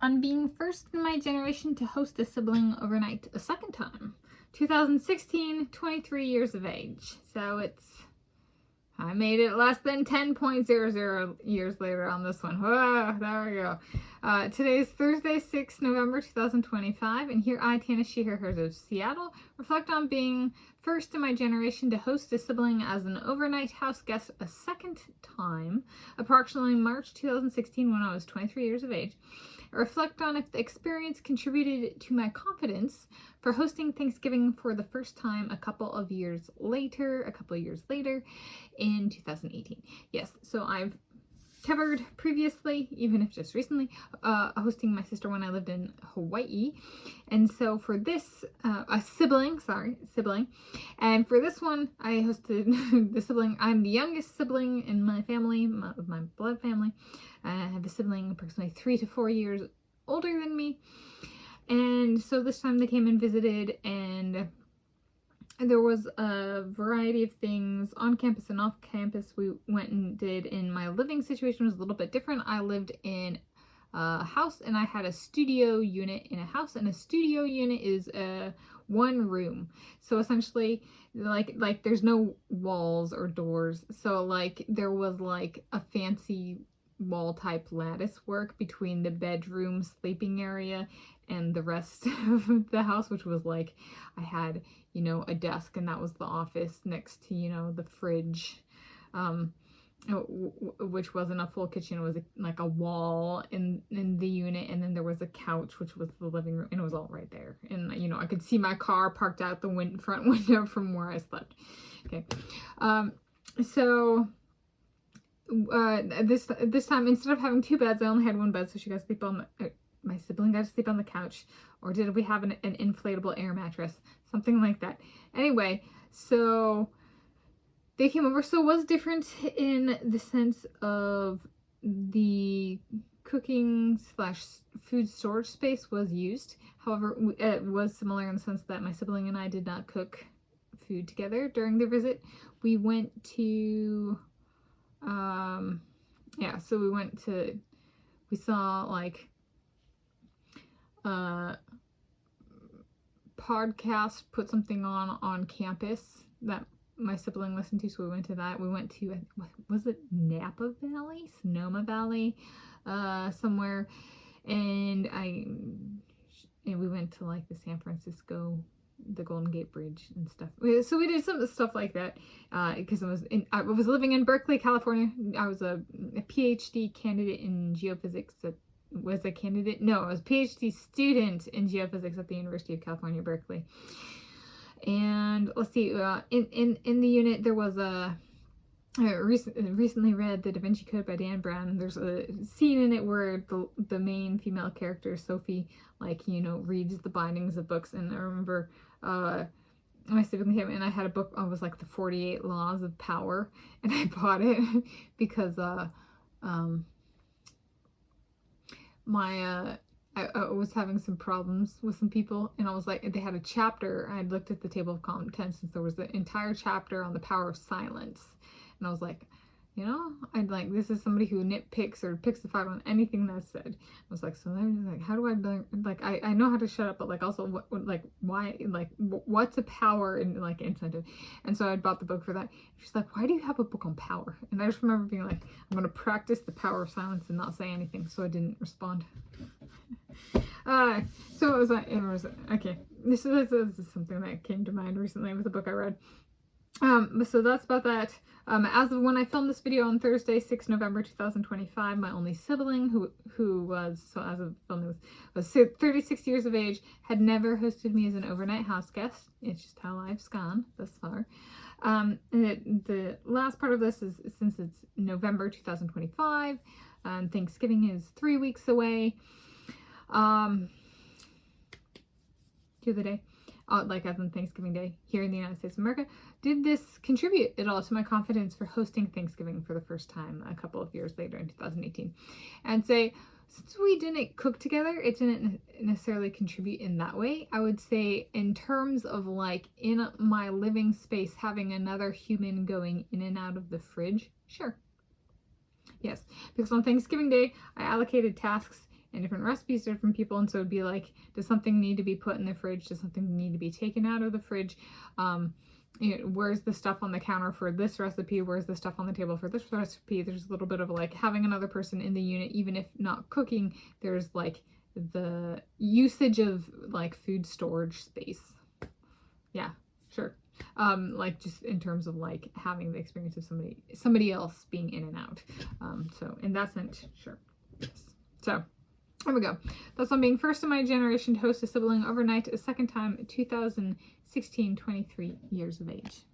on being first in my generation to host a sibling overnight a second time. 2016, 23 years of age. So I made it less than 10.00 years later on this one. Whoa, there we go. Today is Thursday, 6 November 2025, and here I, Tanis Coralee of Seattle, reflect on being first in my generation to host a sibling as an overnight house guest a second time, approximately March 2016 when I was 23 years of age. I reflect on if the experience contributed to my confidence for hosting Thanksgiving for the first time a couple of years later in 2018. Yes, so I've covered previously, even if just recently, hosting my sister when I lived in Hawaii. And so for this, a sibling, and for this one, I hosted the sibling. I'm the youngest sibling in my family, my blood family. I have a sibling approximately 3 to 4 years older than me. And so this time they came and visited, and there was a variety of things on campus and off campus we went and did. In my living situation was a little bit different. I lived in a house and I had a studio unit in a house, and a studio unit is one room. So essentially like there's no walls or doors. So like there was like a fancy wall type lattice work between the bedroom sleeping area and the rest of the house, which was like I had, you know, a desk, and that was the office next to, you know, the fridge, which wasn't a full kitchen. It was like a wall in the unit, and then there was a couch, which was the living room, and it was all right there. And you know, I could see my car parked out the front window from where I slept. Okay, so this time, instead of having two beds, I only had one bed, so she got to sleep on my sibling got to sleep on the couch. Or did we have an inflatable air mattress? Something like that. Anyway, so they came over. So it was different in the sense of the cooking / food storage space was used. However, it was similar in the sense that my sibling and I did not cook food together during the visit. We went to we saw like podcast put something on campus that my sibling listened to, so we went to that. We went to, was it Napa Valley, Sonoma Valley, somewhere, and we went to like the San Francisco, the Golden Gate Bridge and stuff. So we did some stuff like that because I was living in Berkeley, California. I was a PhD candidate in geophysics. I was a PhD student in geophysics at the University of California, Berkeley. And let's see, in the unit there was I recently read The Da Vinci Code by Dan Brown. There's a scene in it where the main female character, Sophie, like, you know, reads the bindings of books. And I remember my sibling came and I had a book. I was like the 48 Laws of Power, and I bought it because I was having some problems with some people, and I was like, they had a chapter. I had looked at the table of contents, and there was the entire chapter on the power of silence, and I was like, you know, I'd like, this is somebody who nitpicks or picks the fight on anything that's said. I was like, so then, like, how do I learn? Like, I know how to shut up, but like, also, why, like, what's a power and like incentive? And so I bought the book for that. She's like, why do you have a book on power? And I just remember being like, I'm gonna practice the power of silence and not say anything. So I didn't respond. So it was okay. This is something that came to mind recently with a book I read. So that's about that. As of when I filmed this video on Thursday, 6 November 2025, my only sibling, who was, so as of filming this, was 36 years of age, had never hosted me as an overnight house guest. It's just how life's gone thus far. And the last part of this is, since it's November 2025, Thanksgiving is 3 weeks away. The other day, like as in Thanksgiving Day here in the United States of America, did this contribute at all to my confidence for hosting Thanksgiving for the first time a couple of years later in 2018? And say, since we didn't cook together, it didn't necessarily contribute in that way. I would say in terms of like in my living space, having another human going in and out of the fridge, sure. Yes, because on Thanksgiving Day, I allocated tasks and different recipes to different people. And so it'd be like, does something need to be put in the fridge? Does something need to be taken out of the fridge? You know, where's the stuff on the counter for this recipe? Where's the stuff on the table for this recipe? There's a little bit of like having another person in the unit, even if not cooking, there's like the usage of like food storage space. Yeah, sure. Like just in terms of like having the experience of somebody else being in and out. So in that sense, sure. Yes. So there we go. That's on being first in my generation to host a sibling overnight a second time at 2016, 23 years of age.